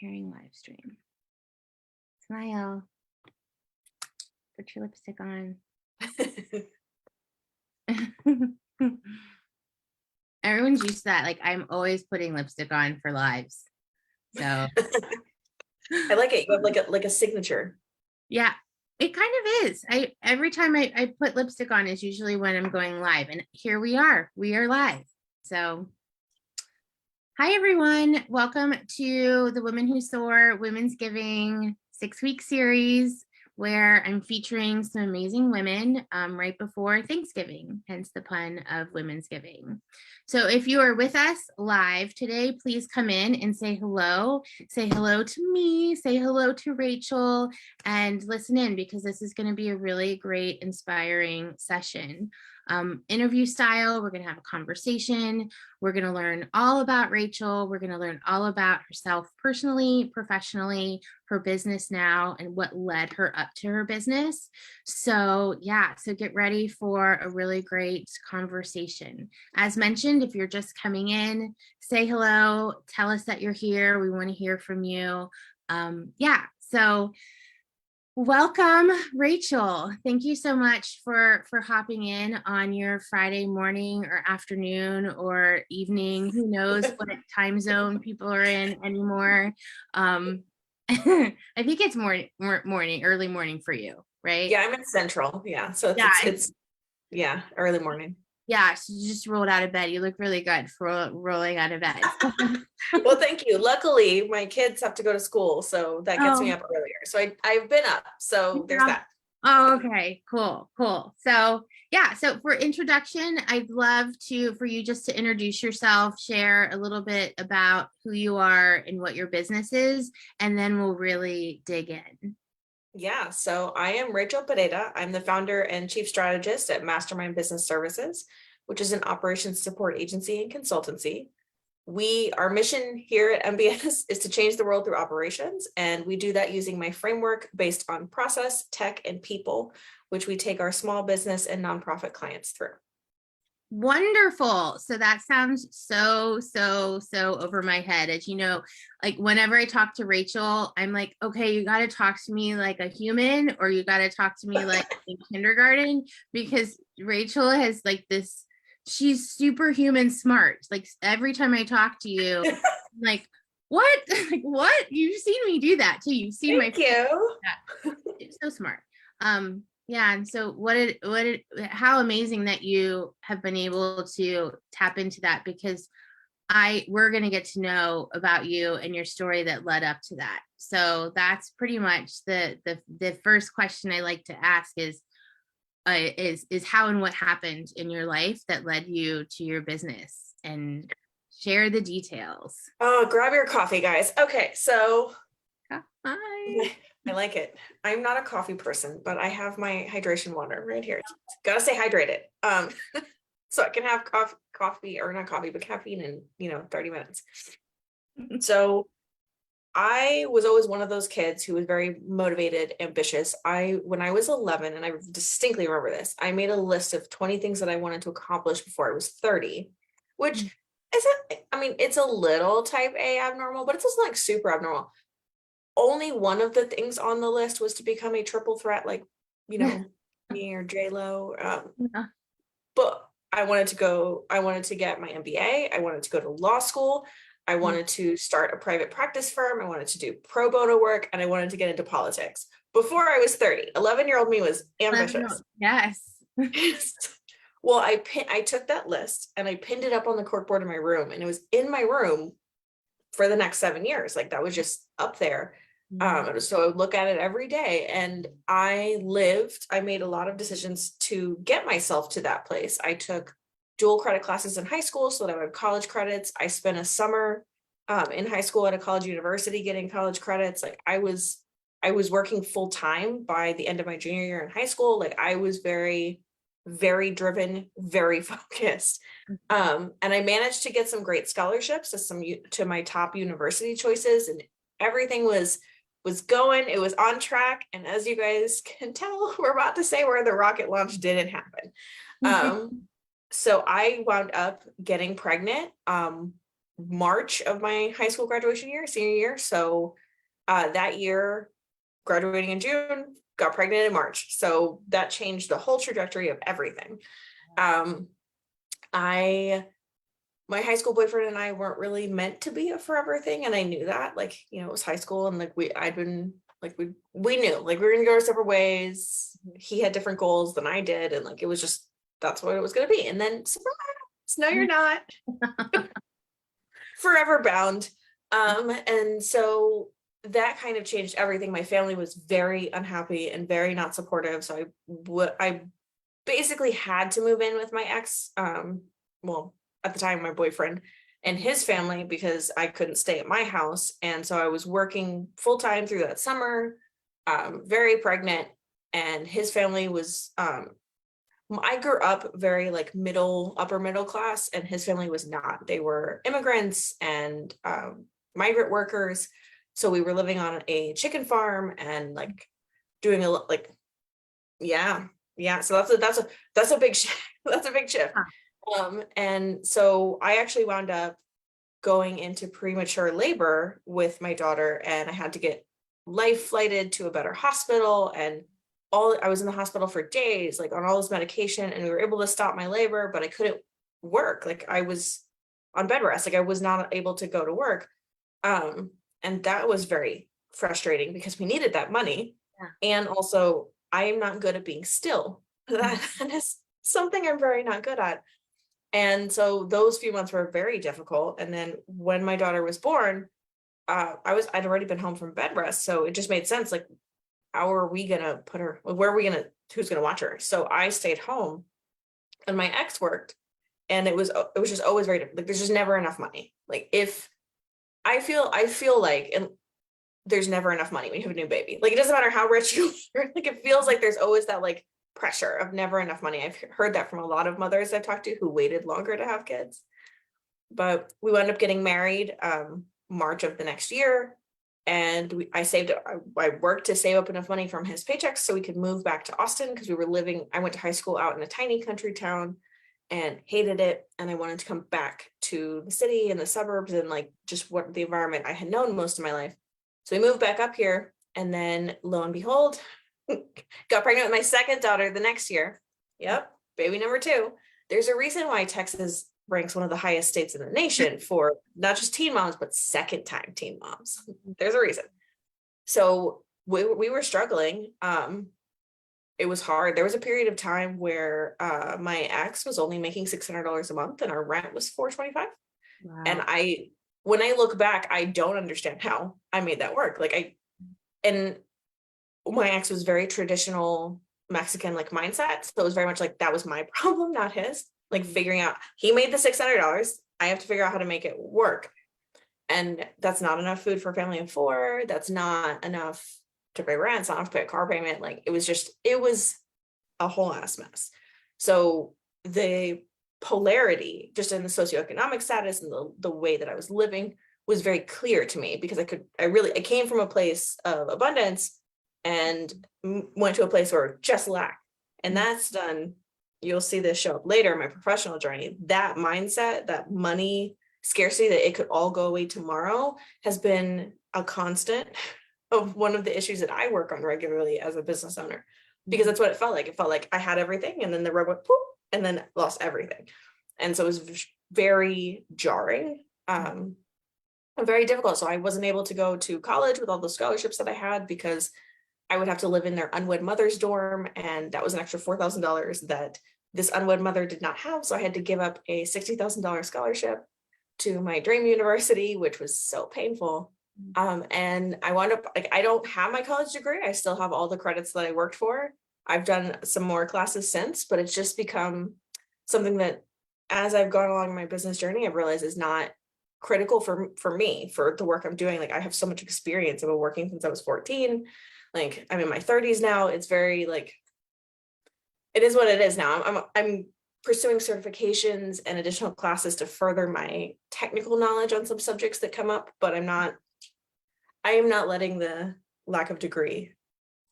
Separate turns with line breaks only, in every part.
Pairing live stream. Smile. Put your lipstick on. Everyone's used to that. Like, I'm always putting lipstick on for lives. So
I like it. You have like a signature.
yeah, it kind of is. Every time I put lipstick on is usually when I'm going live. And here we are live. So hi, everyone. Welcome to the Women Who Soar Womenssgiving 6-week series, where I'm featuring some amazing women right before Thanksgiving, hence the pun of Womenssgiving. So if you are with us live today, please come in and say hello. Say hello to me, say hello to Rachel, and listen in, because this is going to be a really great, inspiring session. Interview style, we're going to have a conversation. We're going to learn all about Rachel. We're going to learn all about herself personally, professionally, her business now, and what led her up to her business. So yeah, so get ready for a really great conversation. As mentioned, if you're just coming in, say hello, tell us that you're here. We want to hear from you. Yeah, so welcome, Rachel. Thank you so much for hopping in on your Friday morning or afternoon or evening. Who knows what time zone people are in anymore. I think it's early morning for you, right?
Yeah, I'm in Central. Yeah, so it's early morning.
Yeah, so you just rolled out of bed. You look really good for rolling out of bed.
Well, thank you. Luckily, my kids have to go to school, so that gets me up earlier. So I've been up. So there's that.
Oh, okay, cool. So yeah, so for introduction, I'd love for you just to introduce yourself, share a little bit about who you are and what your business is, and then we'll really dig in.
Yeah, so I am Rachel Peveyra. I'm the founder and chief strategist at Mastermind Business Services, which is an operations support agency and consultancy. Our mission here at MBS is to change the world through operations, and we do that using my framework based on process, tech, and people, which we take our small business and nonprofit clients through.
Wonderful. So that sounds so over my head. As you know, like whenever I talk to Rachel, I'm like, okay, you got to talk to me like a human, or you got to talk to me like in kindergarten, because Rachel has like this, she's superhuman smart. Like every time I talk to you, I'm like, what? Like, what? You've seen me do that too. You've seen
Thank you.
It's so smart. Yeah, and so how amazing that you have been able to tap into that, because we're going to get to know about you and your story that led up to that. So that's pretty much the first question I like to ask is how and what happened in your life that led you to your business, and share the details.
Oh, grab your coffee, guys. Okay, so
hi.
I like it. I'm not a coffee person, but I have my hydration water right here. Gotta stay hydrated. So I can have coffee, or not coffee, but caffeine in 30 minutes. So I was always one of those kids who was very motivated, ambitious. When I was 11, and I distinctly remember this, I made a list of 20 things that I wanted to accomplish before I was 30, which it's a little type A abnormal, but it's also like super abnormal. Only one of the things on the list was to become a triple threat, like, me or J-Lo. But I wanted to get my MBA. I wanted to go to law school. I wanted to start a private practice firm. I wanted to do pro bono work, and I wanted to get into politics before I was 30. 11-year-old me was ambitious.
Yes.
Well, I took that list and I pinned it up on the corkboard in my room, and it was in my room for the next 7 years. Like, that was just up there. So I would look at it every day, and I made a lot of decisions to get myself to that place. I took dual credit classes in high school so that I would have college credits. I spent a summer in high school at a college university getting college credits. Like, I was working full time by the end of my junior year in high school. Like, I was very, very driven, very focused. And I managed to get some great scholarships to my top university choices, and everything was going, it was on track. And as you guys can tell, we're about to say where the rocket launch didn't happen. So I wound up getting pregnant March of my high school graduation year, senior year. So that year, graduating in June, got pregnant in March. So that changed the whole trajectory of everything. My high school boyfriend and I weren't really meant to be a forever thing. And I knew that, like, you know, it was high school, and like I'd been like, we knew like we were gonna go our separate ways. He had different goals than I did. And like, it was just, that's what it was gonna be. And then surprise, no, you're not forever bound. And so that kind of changed everything. My family was very unhappy and very not supportive. So I basically had to move in with my ex. Well, at the time, my boyfriend and his family, because I couldn't stay at my house. And so I was working full time through that summer, very pregnant, and his family was, I grew up very like upper middle class, and his family was not. They were immigrants and migrant workers. So we were living on a chicken farm and like doing yeah. So that's a big shift. That's a big shift. And so I actually wound up going into premature labor with my daughter, and I had to get life flighted to a better hospital, and I was in the hospital for days, like on all this medication, and we were able to stop my labor, but I couldn't work. Like I was on bed rest, like I was not able to go to work. And that was very frustrating because we needed that money. Yeah. And also I am not good at being still. That is something I'm very not good at. And so those few months were very difficult. And then when my daughter was born, I'd already been home from bed rest. So it just made sense. Like, how are we going to put her, who's going to watch her? So I stayed home and my ex worked, and it was just always very different. Like, there's just never enough money. Like, if I feel like, and there's never enough money when you have a new baby. Like, it doesn't matter how rich you are. Like, it feels like there's always that like pressure of never enough money. I've heard that from a lot of mothers I've talked to who waited longer to have kids. But we wound up getting married March of the next year, and I worked to save up enough money from his paychecks so we could move back to Austin, because I went to high school out in a tiny country town and hated it, and I wanted to come back to the city and the suburbs and like just what the environment I had known most of my life. So we moved back up here, and then lo and behold, got pregnant with my second daughter the next year. Yep, baby number 2. There's a reason why Texas ranks one of the highest states in the nation for not just teen moms, but second time teen moms. There's a reason. So we were struggling. It was hard. There was a period of time where my ex was only making $600 a month and our rent was $425. Wow. And when I look back, I don't understand how I made that work. And my ex was very traditional Mexican like mindset. So it was very much like that was my problem, not his. Like, figuring out, he made the $600. I have to figure out how to make it work. And that's not enough food for a family of 4. That's not enough to pay rent. It's not enough to pay a car payment. Like, it was a whole ass mess. So the polarity just in the socioeconomic status and the way that I was living was very clear to me, because I came from a place of abundance and went to a place where just lack. And that's done. You'll see this show up later in my professional journey. That mindset, that money scarcity, that it could all go away tomorrow, has been a constant of one of the issues that I work on regularly as a business owner, because that's what it felt like. It felt like I had everything, and then the rug went poof, and then lost everything. And so it was very jarring, and very difficult. So I wasn't able to go to college with all the scholarships that I had, because I would have to live in their unwed mother's dorm, and that was an extra $4,000 that this unwed mother did not have. So I had to give up a $60,000 scholarship to my dream university, which was so painful. And I wound up, like, I don't have my college degree. I still have all the credits that I worked for. I've done some more classes since, but it's just become something that, as I've gone along my business journey, I've realized is not critical for me, for the work I'm doing. Like, I have so much experience. I've been working since I was 14. Like, I'm in my 30s now. It's very like, it is what it is now. I'm pursuing certifications and additional classes to further my technical knowledge on some subjects that come up, but I am not letting the lack of degree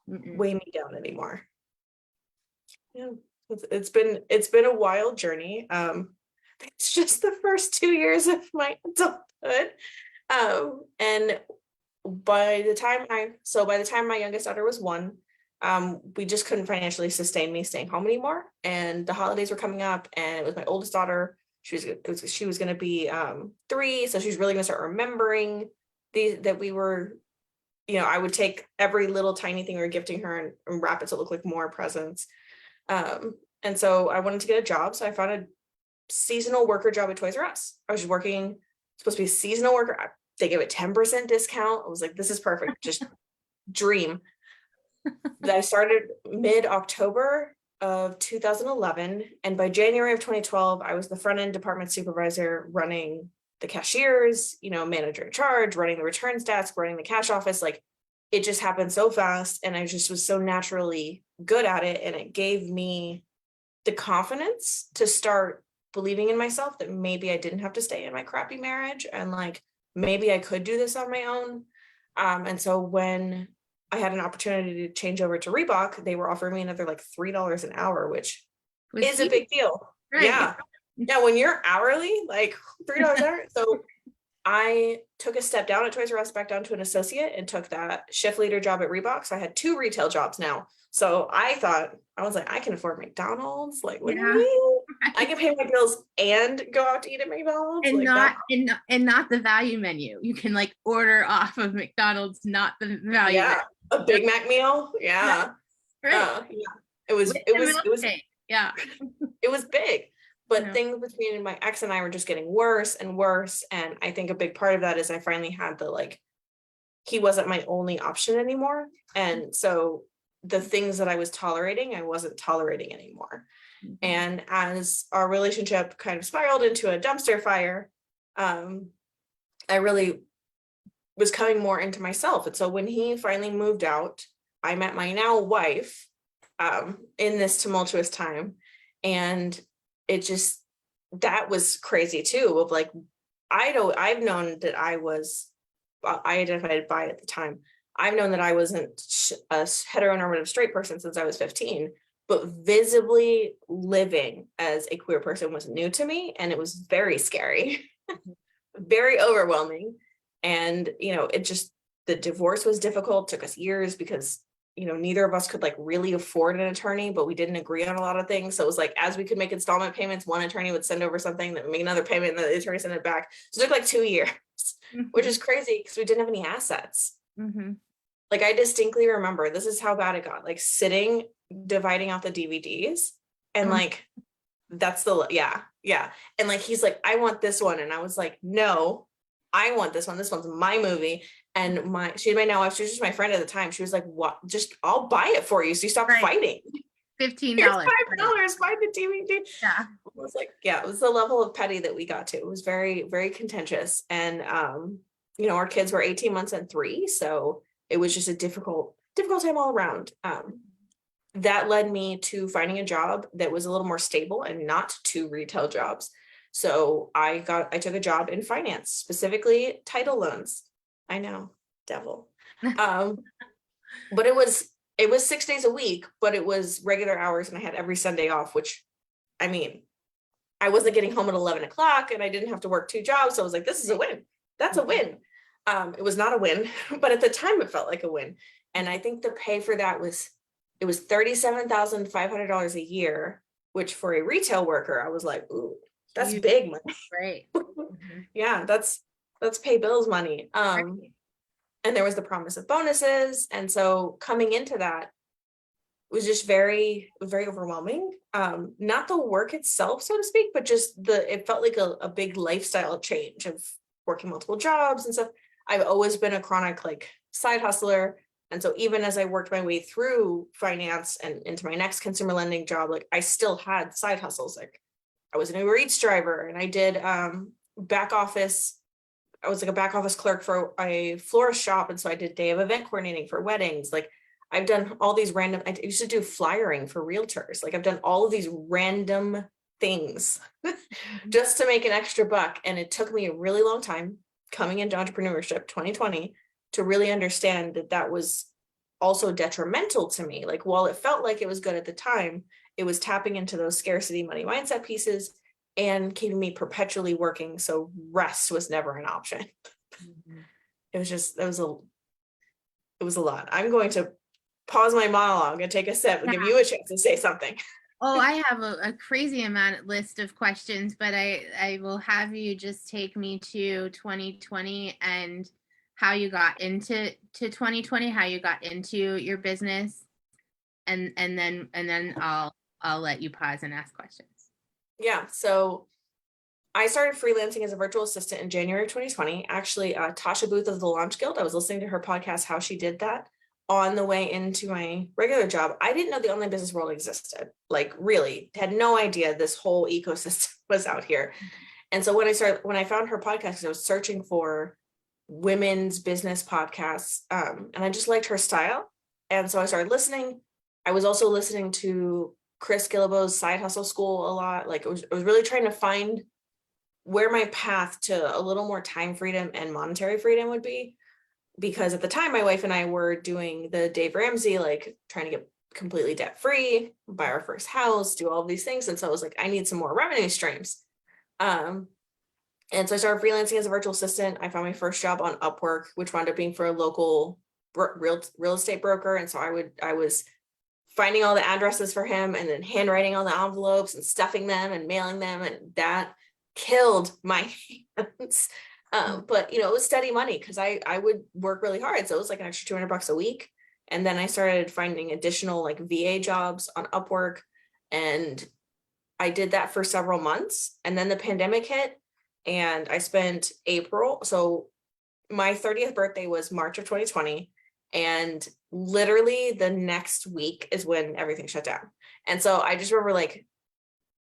weigh me down anymore. Yeah, it's been a wild journey. It's just the first 2 years of my adulthood. And by the time my youngest daughter was 1, we just couldn't financially sustain me staying home anymore. And the holidays were coming up, and it was my oldest daughter. She was going to be 3, so she's really going to start remembering that we were, I would take every little tiny thing we were gifting her and wrap it to look like more presents. And so I wanted to get a job, so I found a seasonal worker job at Toys R Us. I was working, supposed to be a seasonal worker. They gave a 10% discount. I was like, this is perfect. Just dream. I started mid-October of 2011. And by January of 2012, I was the front end department supervisor, running the cashiers, manager in charge, running the returns desk, running the cash office. Like, it just happened so fast. And I just was so naturally good at it. And it gave me the confidence to start believing in myself that maybe I didn't have to stay in my crappy marriage, and like, maybe I could do this on my own. And so when I had an opportunity to change over to Reebok, they were offering me another like $3 an hour, which is a big deal. Right. Yeah. Yeah. When you're hourly, like $3 an hour. So I took a step down at Toys R Us, back down to an associate, and took that shift leader job at Reebok. So I had 2 retail jobs now. So I was like, I can afford McDonald's. Like, what do you mean? I can pay my bills and go out to eat at McDonald's.
And
like
not the value menu. You can like order off of McDonald's, not the value.
Yeah. A Big Mac meal. Yeah.
Right.
Yeah. It was
yeah.
It was big. But things between my ex and I were just getting worse and worse. And I think a big part of that is I finally had he wasn't my only option anymore. And so the things that I was tolerating, I wasn't tolerating anymore. Mm-hmm. And as our relationship kind of spiraled into a dumpster fire, I really was coming more into myself. And so when he finally moved out, I met my now wife in this tumultuous time. And that was crazy too, of like, I've known that I identified bi at the time. I've known that I wasn't a heteronormative straight person since I was 15, but visibly living as a queer person was new to me. And it was very scary, very overwhelming. And, the divorce was difficult, took us years because neither of us could like really afford an attorney, but we didn't agree on a lot of things. So it was like, as we could make installment payments, one attorney would send over something, that would make another payment, and the attorney sent it back. So it took like 2 years, which is crazy because we didn't have any assets. Mm-hmm. Like, I distinctly remember, this is how bad it got, like sitting, dividing out the DVDs, and like, that's yeah. And like, he's like, I want this one. And I was like, no, I want this one. This one's my movie. And she was just my friend at the time. She was like, what? Just, I'll buy it for you. So you stop fighting.
$15.
$5, buy the DVD.
Yeah.
I was like, yeah, it was the level of petty that we got to. It was very, very contentious. And, our kids were 18 months and 3. So it was just a difficult time all around. That led me to finding a job that was a little more stable and not 2 retail jobs. So I took a job in finance, specifically title loans. I know, devil. But it was 6 days a week, but it was regular hours, and I had every Sunday off, which, I mean, I wasn't getting home at 11 o'clock and I didn't have to work 2 jobs. So I was like, this is a win. That's a win. It was not a win, but at the time it felt like a win. And I think the pay for that was $37,500 a year, which for a retail worker, I was like, ooh, that's big money.
Right. Mm-hmm.
Yeah, that's pay bills money. And there was the promise of bonuses. And so coming into that was just very overwhelming. Not the work itself, so to speak, but just it felt like a big lifestyle change of working multiple jobs and stuff. I've always been a chronic like side hustler. And so even as I worked my way through finance and into my next consumer lending job, like I still had side hustles. Like I was an Uber Eats driver, and I did back office. I was like a back office clerk for a florist shop. And so I did day of event coordinating for weddings. Like I've done all these random, I used to do flyering for realtors. Like I've done all of these random things just to make an extra buck. And it took me a really long time coming into entrepreneurship 2020 to really understand that was also detrimental to me. Like, while it felt like it was good at the time, it was tapping into those scarcity money mindset pieces. and keeping me perpetually working. So rest was never an option.
Mhm.
It was a lot. I'm going to pause my monologue and take a sip and give you a chance to say something.
Oh, I have a crazy amount list of questions, but I will have you just take me to 2020 and how you got into 2020, how you got into your business, and then I'll let you pause and ask questions.
Yeah. So I started freelancing as a virtual assistant in January 2020. Actually, Tasha Booth of the Launch Guild, I was listening to her podcast, how she did that on the way into my regular job. I didn't know the online business world existed. Like, really, had no idea this whole ecosystem was out here. And so when I found her podcast, 'cause I was searching for women's business podcasts, and I just liked her style. And so I started listening. I was also listening to Chris Gillibo's Side Hustle School a lot. Like, I was really trying to find where my path to a little more time freedom and monetary freedom would be. Because at the time, my wife and I were doing the Dave Ramsey, like trying to get completely debt free, buy our first house, do all of these things. And so I was like, I need some more revenue streams. And so I started freelancing as a virtual assistant. I found my first job on Upwork, which wound up being for a local real estate broker. And so I was finding all the addresses for him and then handwriting all the envelopes and stuffing them and mailing them. And that killed my hands. But it was steady money because I would work really hard. So it was like an extra $200 a week. And then I started finding additional like VA jobs on Upwork. And I did that for several months. And then the pandemic hit and I spent April. So my 30th birthday was March of 2020. And literally the next week is when everything shut down. And so I just remember like,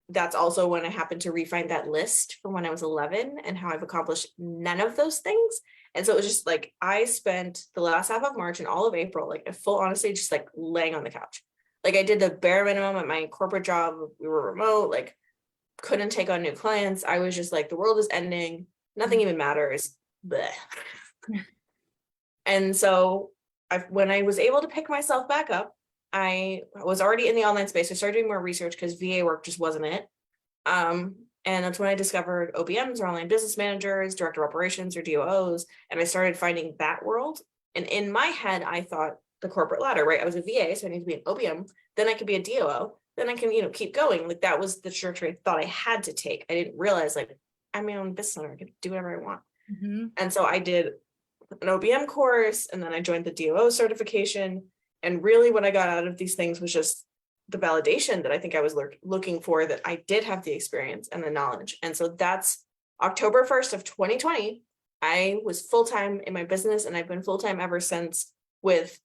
that's also when I happened to refine that list from when I was 11 and how I've accomplished none of those things. And so it was just like, I spent the last half of March and all of April, like full honestly, just like laying on the couch. Like I did the bare minimum at my corporate job. We were remote, like couldn't take on new clients. I was just like, the world is ending. Nothing even matters. Blech. And so when I was able to pick myself back up, I was already in the online space. I started doing more research because VA work just wasn't it. And that's when I discovered OBMs or online business managers, director of operations or DOOs. And I started finding that world. And in my head, I thought the corporate ladder, right? I was a VA, so I need to be an OBM. Then I could be a DOO. Then I can, keep going. Like that was the trajectory I thought I had to take. I didn't realize like I'm my own business owner. I can do whatever I want.
Mm-hmm.
And so I did an OBM course and then I joined the DOO certification. And really what I got out of these things was just the validation that I think I was looking for, that I did have the experience and the knowledge. And so that's October 1st of 2020. I was full-time in my business and I've been full-time ever since with,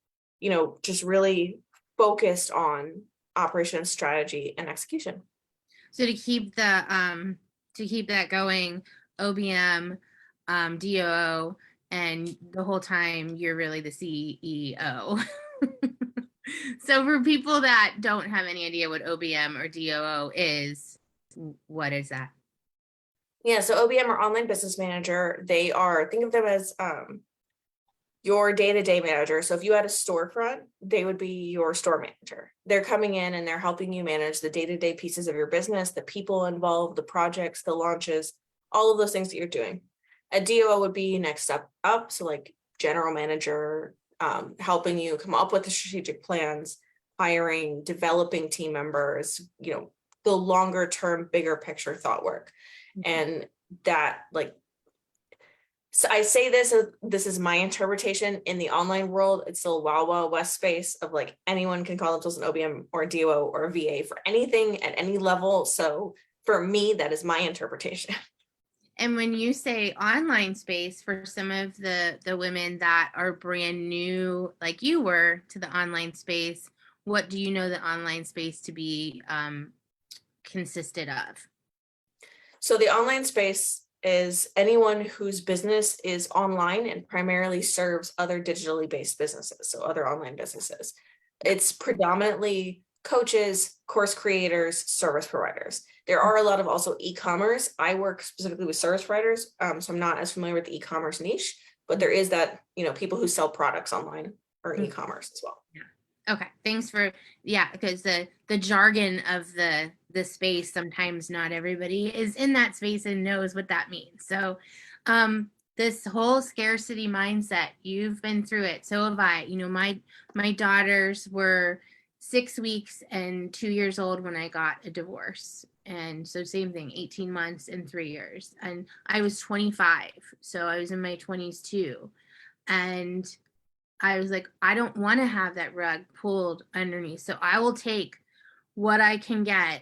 just really focused on operation, strategy, and execution.
So to keep that going, OBM, DOO, and the whole time you're really the CEO. So for people that don't have any idea what OBM or DOO is, what is that?
Yeah, so OBM or online business manager, think of them as your day-to-day manager. So if you had a storefront, they would be your store manager. They're coming in and they're helping you manage the day-to-day pieces of your business, the people involved, the projects, the launches, all of those things that you're doing. A DOO would be next step up. So like general manager, helping you come up with the strategic plans, hiring, developing team members, the longer term, bigger picture thought work. And that so I say this is my interpretation. In the online world, it's still a wild, wild west space of like anyone can call themselves an OBM or a DOO or a VA for anything at any level. So for me, that is my interpretation.
And when you say online space, for some of the women that are brand new, like you were, to the online space, what do you know the online space to be consisted of?
So the online space is anyone whose business is online and primarily serves other digitally based businesses, so other online businesses. It's predominantly coaches, course creators, service providers. There are a lot of also e-commerce. I work specifically with service providers, so I'm not as familiar with the e-commerce niche, but there is that, people who sell products online or e-commerce as well.
Yeah. Okay, thanks for, yeah, because the jargon of the space, sometimes not everybody is in that space and knows what that means. So this whole scarcity mindset, you've been through it, so have I. You know, my daughters were 6 weeks and 2 years old when I got a divorce. And so same thing, 18 months and 3 years. And I was 25, so I was in my 20s too. And I was like, I don't want to have that rug pulled underneath. So I will take what I can get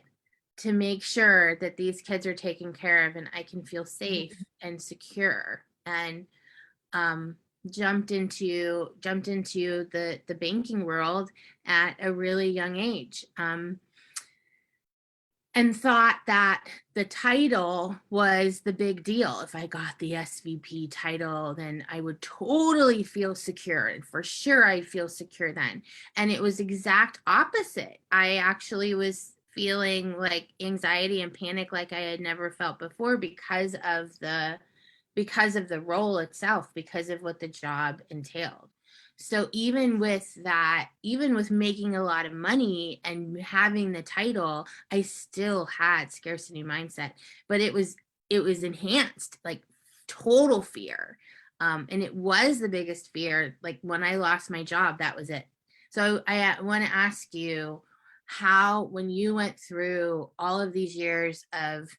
to make sure that these kids are taken care of and I can feel safe and secure. And um, jumped into the banking world at a really young age. And thought that the title was the big deal. If I got the SVP title, then I would totally feel secure. And for sure, I'd feel secure then. And it was exact opposite. I actually was feeling like anxiety and panic like I had never felt before because of the role itself, because of what the job entailed. So even with that, even with making a lot of money and having the title, I still had scarcity mindset, but it was enhanced, like total fear. And it was the biggest fear. Like when I lost my job, that was it. So I want to ask you how, when you went through all of these years of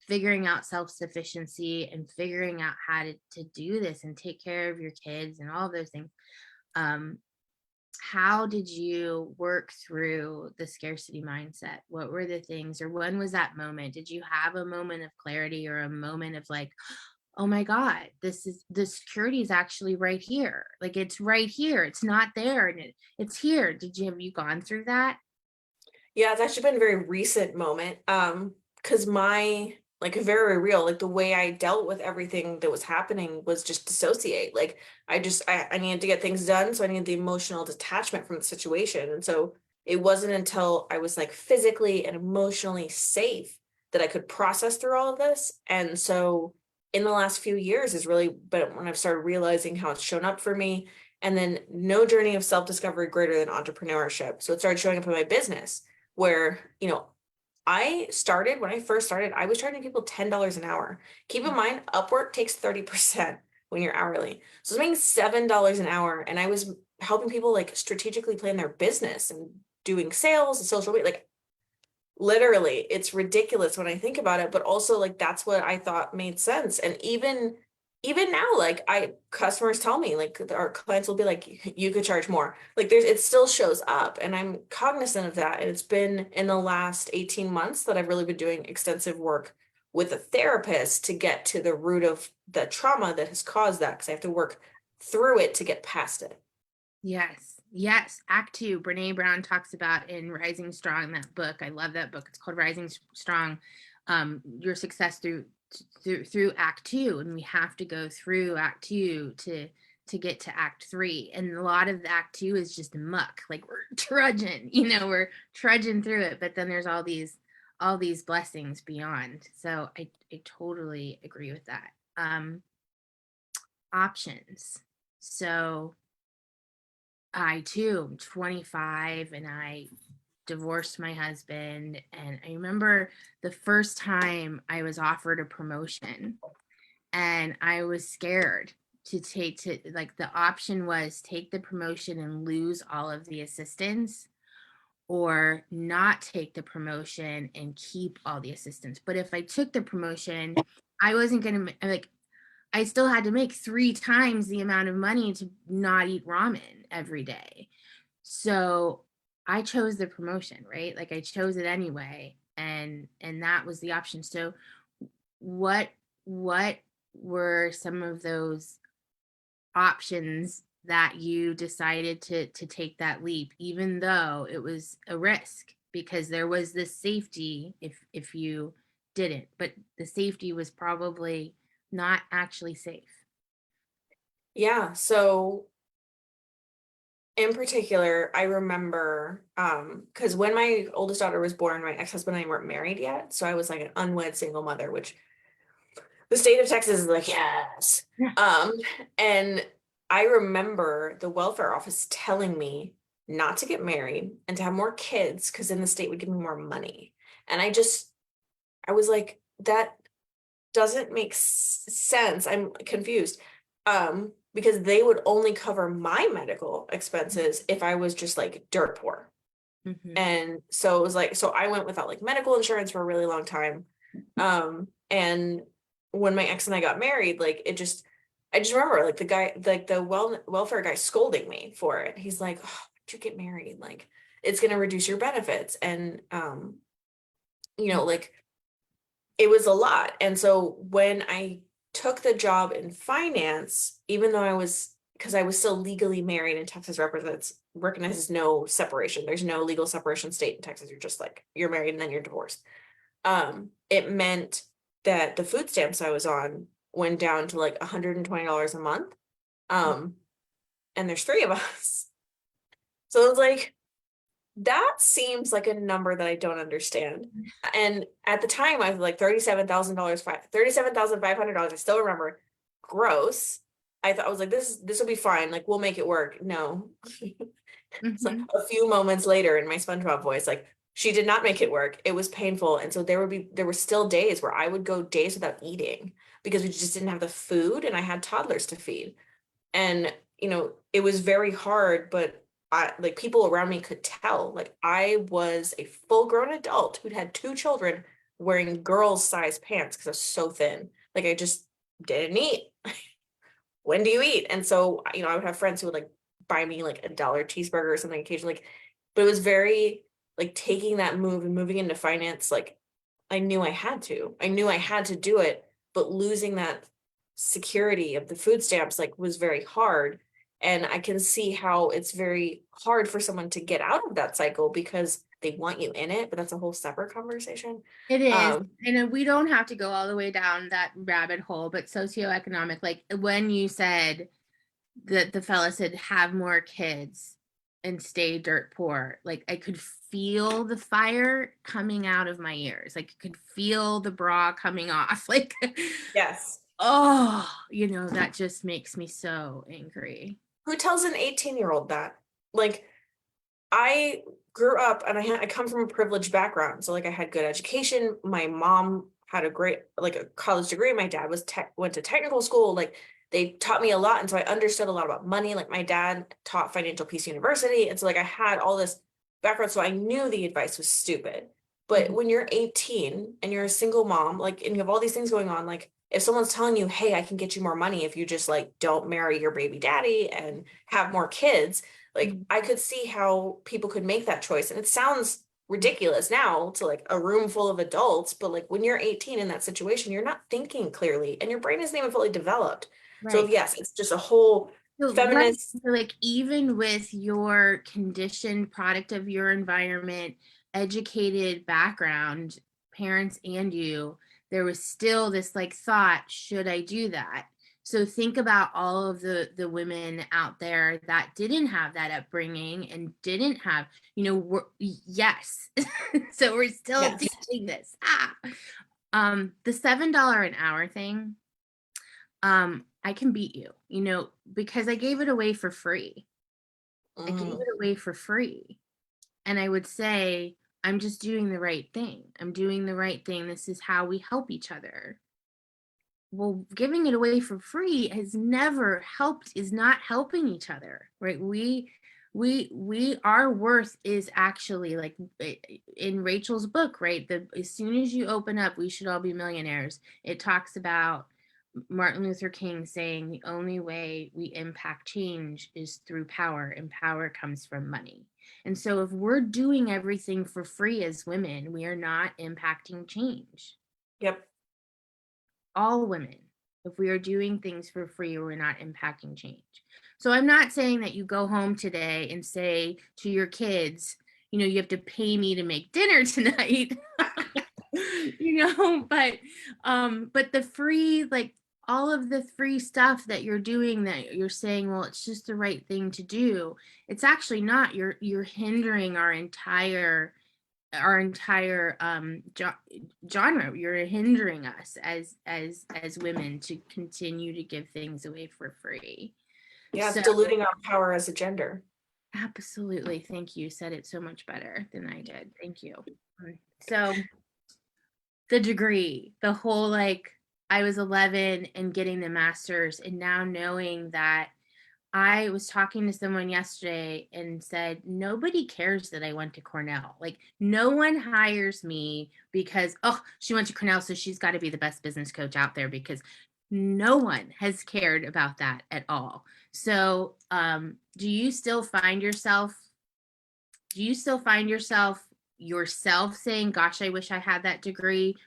figuring out self-sufficiency and figuring out how to do this and take care of your kids and all of those things, um, how did you work through the scarcity mindset? What were the things, or when was that moment? Did you have a moment of clarity or a moment of like, oh my God, the security is actually right here. Like it's right here. It's not there and it's here. Have you gone through that?
Yeah, it's actually been a very recent moment. Because my like very real, like the way I dealt with everything that was happening was just dissociate. Like I needed to get things done, so I needed the emotional detachment from the situation. And so it wasn't until I was like physically and emotionally safe that I could process through all of this. And so in the last few years is really but when I've started realizing how it's shown up for me. And then no journey of self-discovery greater than entrepreneurship. So it started showing up in my business where, when I first started, I was charging people $10 an hour. Keep in mind, Upwork takes 30% when you're hourly. So I was making $7 an hour and I was helping people like strategically plan their business and doing sales and social media. Like literally, it's ridiculous when I think about it, but also like that's what I thought made sense. And even now, like customers tell me, like our clients will be like, you could charge more. Like it still shows up, and I'm cognizant of that. And it's been in the last 18 months that I've really been doing extensive work with a therapist to get to the root of the trauma that has caused that, because I have to work through it to get past it.
Yes. Yes. Act Two, Brene Brown talks about in Rising Strong, that book. I love that book. It's called Rising Strong. Your success through Act Two. And we have to go through Act Two to get to Act Three. And a lot of the Act Two is just muck. Like we're trudging, we're trudging through it. But then there's all these blessings beyond. So I totally agree with that. Options. So I too am 25 and I divorced my husband. And I remember the first time I was offered a promotion and I was scared to like, the option was take the promotion and lose all of the assistants, or not take the promotion and keep all the assistants. But if I took the promotion, I wasn't going to, like, I still had to make 3 times the amount of money to not eat ramen every day. So I chose the promotion, right? Like I chose it anyway. And that was the option. So what what were some of those options that you decided to take that leap, even though it was a risk? Because there was this safety if you didn't, but the safety was probably not actually safe.
Yeah. So in particular, I remember because when my oldest daughter was born, my ex-husband and I weren't married yet. So I was like an unwed single mother, which the state of Texas is like, yes.
Yeah.
And I remember the welfare office telling me not to get married and to have more kids because then the state would give me more money. And I was like, that doesn't make sense. I'm confused. Because they would only cover my medical expenses if I was just like dirt poor.
Mhm.
And so it was like, so I went without like medical insurance for a really long time. And when my ex and I got married, like I just remember like the guy, like the welfare guy scolding me for it. He's like, oh, why'd you get married? Like, it's going to reduce your benefits. And, like it was a lot. And so when I took the job in finance, even though because I was still legally married and Texas recognizes no separation. There's no legal separation state in Texas. You're just like, you're married and then you're divorced. It meant that the food stamps I was on went down to like $120 a month. And there's three of us. So it was like, that seems like a number that I don't understand. And at the time, I was like $37,000, $37,500. I still remember, gross. I was like, this will be fine. Like, we'll make it work. No, it's like
Mhm.
a few moments later in my SpongeBob voice, like she did not make it work. It was painful, and so there were still days where I would go days without eating because we just didn't have the food, and I had toddlers to feed. And it was very hard, but like people around me could tell, like I was a full-grown adult who'd had two children wearing girls' size pants because I was so thin. Like I just didn't eat. When do you eat? And so, I would have friends who would like buy me like $1 cheeseburger or something occasionally. But it was very like taking that move and moving into finance, like I knew I had to. I knew I had to do it, but losing that security of the food stamps like was very hard. And I can see how it's very hard for someone to get out of that cycle because they want you in it, but that's a whole separate conversation.
It is.
Um,
And we don't have to go all the way down that rabbit hole, but socioeconomic, like when you said that the fella said have more kids and stay dirt poor, like I could feel the fire coming out of my ears. Like I could feel the bra coming off. Like,
yes.
oh, that just makes me so angry.
Who tells an 18-year-old that? Like, I grew up and I come from a privileged background. So like I had good education. My mom had a college degree. My dad went to technical school. Like they taught me a lot. And so I understood a lot about money. Like my dad taught Financial Peace University. And so like I had all this background. So I knew the advice was stupid. But
Mhm.
when you're 18 and you're a single mom, like, and you have all these things going on, like if someone's telling you, hey, I can get you more money if you just like don't marry your baby daddy and have more kids, like
Mhm.
I could see how people could make that choice. And it sounds ridiculous now to like a room full of adults, but like when you're 18 in that situation, you're not thinking clearly and your brain isn't even fully developed. So
Right.
yes, it's just a whole
So
feminist.
like even with your conditioned product of your environment, educated background, parents and you, there was still this like thought, should I do that? So think about all of the women out there that didn't have that upbringing and didn't have, yes. So we're still
Yes.
teaching this. The $7 an hour thing, I can beat you, because I gave it away for free. I gave
Mm,
it away for free. And I would say, I'm just doing the right thing. I'm doing the right thing. This is how we help each other. Well, giving it away for free has never helped, is not helping each other, right? Our worth is actually like in Rachel's book, right? As soon as you open up, we should all be millionaires. It talks about Martin Luther King saying the only way we impact change is through power, and power comes from money. And so if we're doing everything for free as women, we are not impacting change.
yep.
All women, if we are doing things for free, we're not impacting change. So I'm not saying that you go home today and say to your kids, you have to pay me to make dinner tonight. But the free, like all of the free stuff that you're doing, that you're saying, well, it's just the right thing to do, it's actually not. You're hindering our entire genre. You're hindering us as women to continue to give things away for free.
Yeah, it's
So
diluting our power as a gender.
Absolutely. Thank you. You said it so much better than I did. Thank you. So the degree, the whole like I was 11 and getting the master's, and now knowing that I was talking to someone yesterday and said, nobody cares that I went to Cornell. Like, no one hires me because, oh, she went to Cornell, so she's got to be the best business coach out there, because no one has cared about that at all. So, do you still find yourself, yourself saying, gosh, I wish I had that degree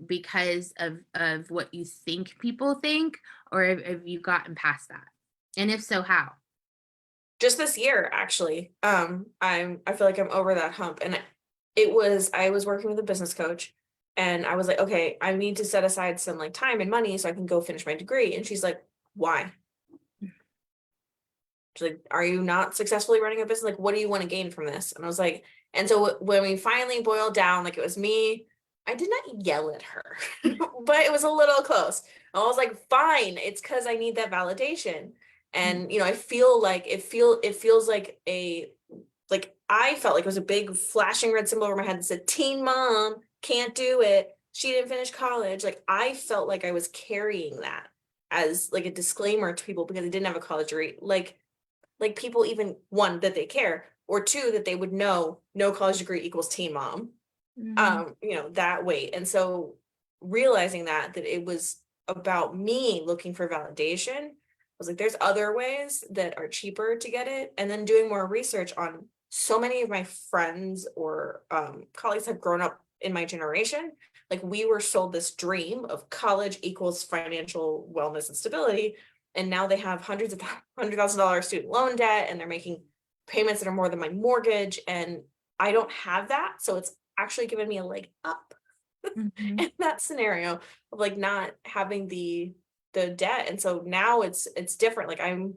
because of what you think people think, or have you gotten past that? And if so, how?
Just this year, actually. I feel like I'm over that hump. And I was working with a business coach, and I was like, okay, I need to set aside some like time and money so I can go finish my degree. And she's like, why? She's like, are you not successfully running a business? Like, what do you want to gain from this? And I was like, and so when we finally boiled down, like it was me, I did not yell at her, but it was a little close. I was like, fine, it's because I need that validation. And I feel like it feels like I felt like it was a big flashing red symbol over my head that said teen mom, can't do it. She didn't finish college. Like I felt like I was carrying that as like a disclaimer to people because I didn't have a college degree. Like people, even one, that they care, or two, that they would know no college degree equals teen mom,
Mhm.
that weight. And so realizing that it was about me looking for validation, I was like, there's other ways that are cheaper to get it. And then doing more research on so many of my friends or colleagues have grown up in my generation. Like we were sold this dream of college equals financial wellness and stability, and now they have $100,000 student loan debt, and they're making payments that are more than my mortgage, and I don't have that. So it's actually given me a leg up
Mhm.
in that scenario of like not having the debt. And so now it's different. Like I'm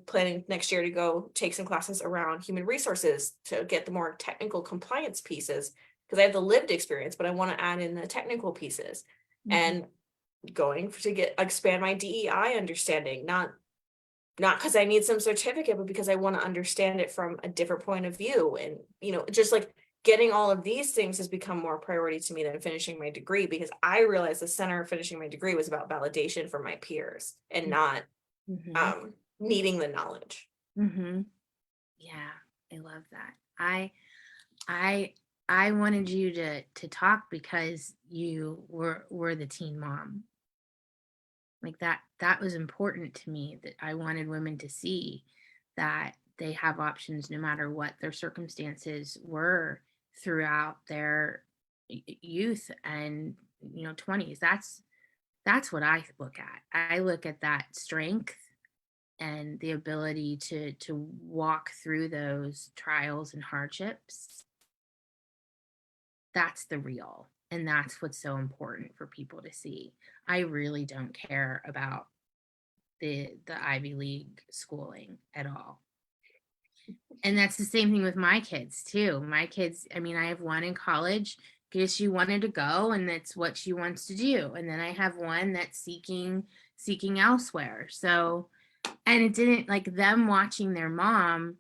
planning next year to go take some classes around human resources to get the more technical compliance pieces, because I have the lived experience, but I want to add in the technical pieces.
Mhm.
And going to expand my DEI understanding, not because I need some certificate, but because I want to understand it from a different point of view. And just like getting all of these things has become more priority to me than finishing my degree, because I realized the center of finishing my degree was about validation from my peers and not
Mhm.
needing the knowledge.
Mhm. Yeah, I love that. I I wanted you to talk because you were the teen mom. Like that was important to me, that I wanted women to see that they have options no matter what their circumstances were throughout their youth and 20s. That's what I look at. I look at that strength and the ability to walk through those trials and hardships. That's the real, and that's what's so important for people to see. I really don't care about the Ivy League schooling at all. And that's the same thing with my kids too. My kids, I mean, I have one in college because she wanted to go and that's what she wants to do. And then I have one that's seeking elsewhere. So, and it didn't, like, them watching their mom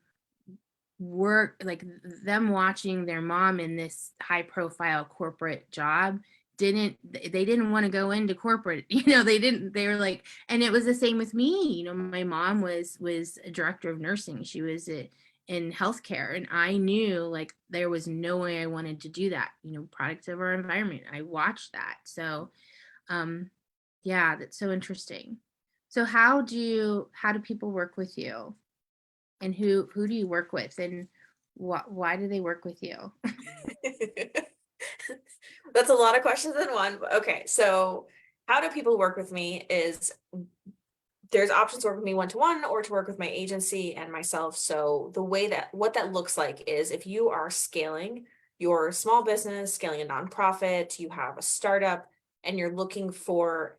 work, like them watching their mom in this high profile corporate job, they didn't want to go into corporate. They were like, and it was the same with me. My mom was a director of nursing. She was in healthcare, and I knew like there was no way I wanted to do that. Products of our environment, I watched that. So yeah, that's so interesting. So how do people work with you, and who do you work with, and why do they work with you?
That's a lot of questions in one. Okay, so how do people work with me is there's options to work with me one-to-one or to work with my agency and myself. So the way that what that looks like is if you are scaling your small business, scaling a nonprofit, you have a startup, and you're looking for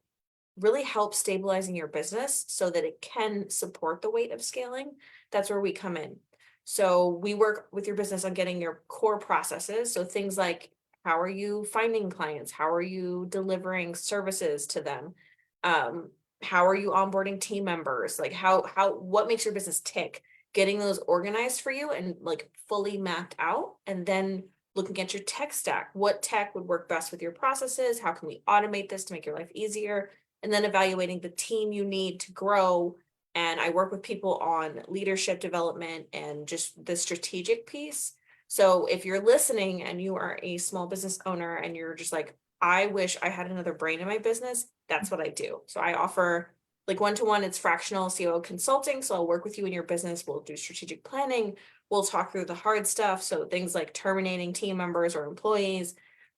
really help stabilizing your business so that it can support the weight of scaling, that's where we come in. So we work with your business on getting your core processes. So things like, how are you finding clients? How are you delivering services to them? How are you onboarding team members? Like what makes your business tick? getting those organized for you and like fully mapped out, and then looking at your tech stack. What tech would work best with your processes? How can we automate this to make your life easier? And then evaluating the team you need to grow. And I work with people on leadership development and just the strategic piece. So if you're listening and you are a small business owner and you're just like, I wish I had another brain in my business, that's what I do. So I offer like one-to-one, it's fractional COO consulting. So I'll work with you in your business. We'll do strategic planning. We'll talk through the hard stuff. So things like terminating team members or employees,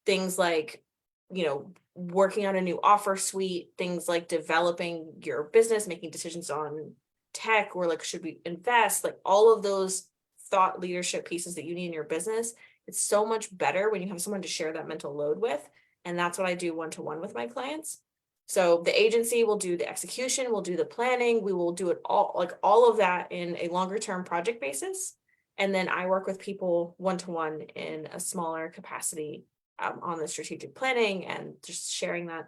things like, working on a new offer suite, things like developing your business, making decisions on tech, or like, should we invest, like all of those thought leadership pieces that you need in your business. It's so much better when you have someone to share that mental load with. And that's what I do one-to-one with my clients. So the agency will do the execution, we'll do the planning, we will do it all, like all of that in a longer term project basis. And then I work with people one-to-one in a smaller capacity on the strategic planning and just sharing that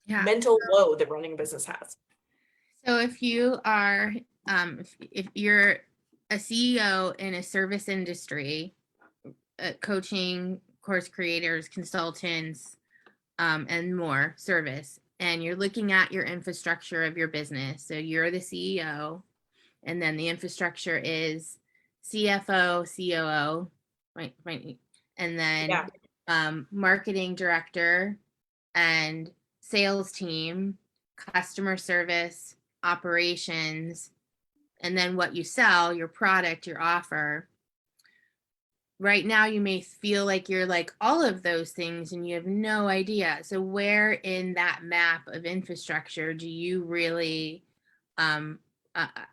mental load that running a business has.
So if you are, if you're a CEO in a service industry, coaching, course creators, consultants, and more service, and you're looking at your infrastructure of your business. So you're the CEO, and then the infrastructure is CFO, COO, right, and then marketing director and sales team, customer service, operations, and then what you sell, your product, your offer. Right now you may feel like you're like all of those things and you have no idea. So where in that map of infrastructure do you really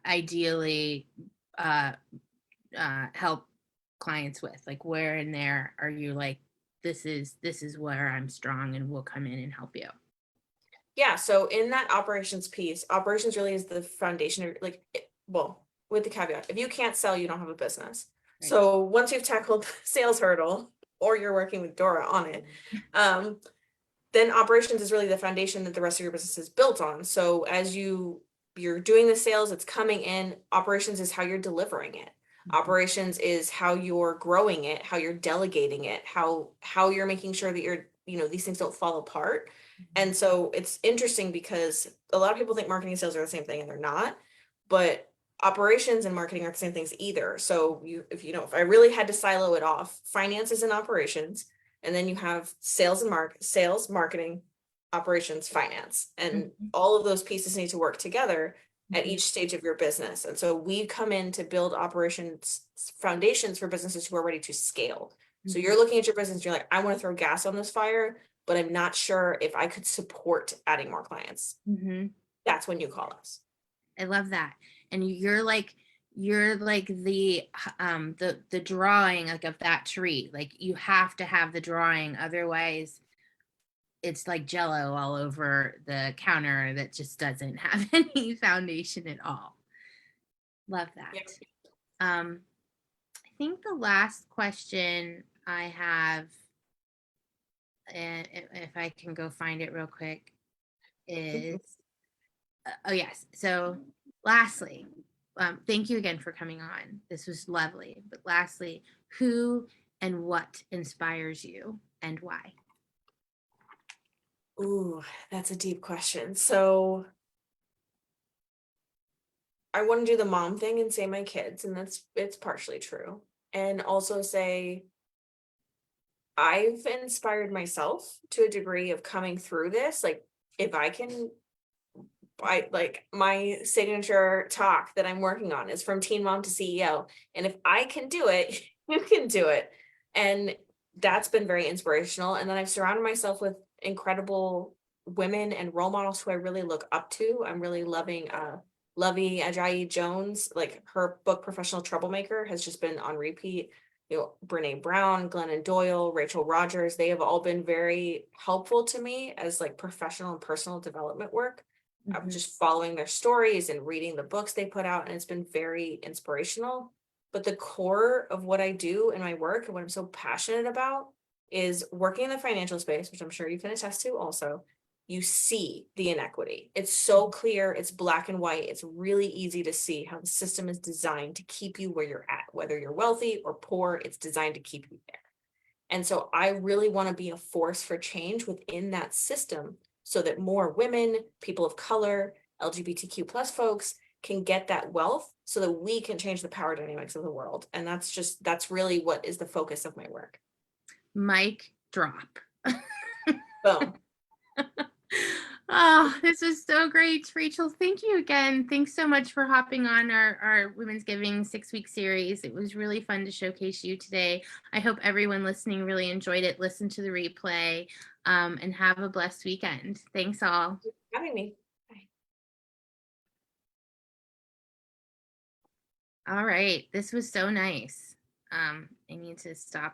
ideally help clients with? Like where in there are you like, this is where I'm strong and we'll come in and help you?
Yeah, so in that operations piece, operations really is the foundation of well, with the caveat, if you can't sell, you don't have a business. Right. So once you've tackled the sales hurdle, or you're working with Dora on it, then operations is really the foundation that the rest of your business is built on. So as you're doing the sales, it's coming in. Operations is how you're delivering it. Operations is how you're growing it, how you're delegating it, how you're making sure that you're, these things don't fall apart. And so it's interesting because a lot of people think marketing and sales are the same thing, and they're not. But operations and marketing aren't the same things either. So if I really had to silo it off, finance is in operations, and then you have sales and sales, marketing, operations, finance, and all of those pieces need to work together at each stage of your business. And so we come in to build operations foundations for businesses who are ready to scale. So you're looking at your business, you're like, I want to throw gas on this fire, but I'm not sure if I could support adding more clients. That's when you call us.
I love that. And you're like the drawing like of that tree. Like you have to have the drawing, otherwise it's like Jello all over the counter that just doesn't have any foundation at all. Love that. Yep. I think the last question I have, and if I can go find it real quick, is oh yes. So lastly, thank you again for coming on. This was lovely. But lastly, who and what inspires you and why?
Ooh, that's a deep question. So I want to do the mom thing and say my kids, and it's partially true. And also say I've inspired myself to a degree of coming through this. Like if I can, like my signature talk that I'm working on is from Teen Mom to CEO. And if I can do it, you can do it. And that's been very inspirational. And then I've surrounded myself with incredible women and role models who I really look up to. I'm really loving Lovey Ajayi Jones, like her book Professional Troublemaker has just been on repeat. Brene Brown, Glennon Doyle, Rachel Rogers, they have all been very helpful to me as like professional and personal development work. I'm just following their stories and reading the books they put out, and it's been very inspirational. But the core of what I do in my work and what I'm so passionate about is working in the financial space, which I'm sure you can attest to also, you see the inequity. It's so clear, it's black and white, it's really easy to see how the system is designed to keep you where you're at, whether you're wealthy or poor, it's designed to keep you there. And so I really want to be a force for change within that system so that more women, people of color, LGBTQ plus folks can get that wealth so that we can change the power dynamics of the world. And that's really what is the focus of my work.
Mic drop.
Boom.
Oh, this is so great, Rachel. Thank you again. Thanks so much for hopping on our Womenssgiving 6-week series. It was really fun to showcase you today. I hope everyone listening really enjoyed it. Listen to the replay, and have a blessed weekend. Thanks all.
Thank you for having me. Bye.
All right. This was so nice. I need to stop.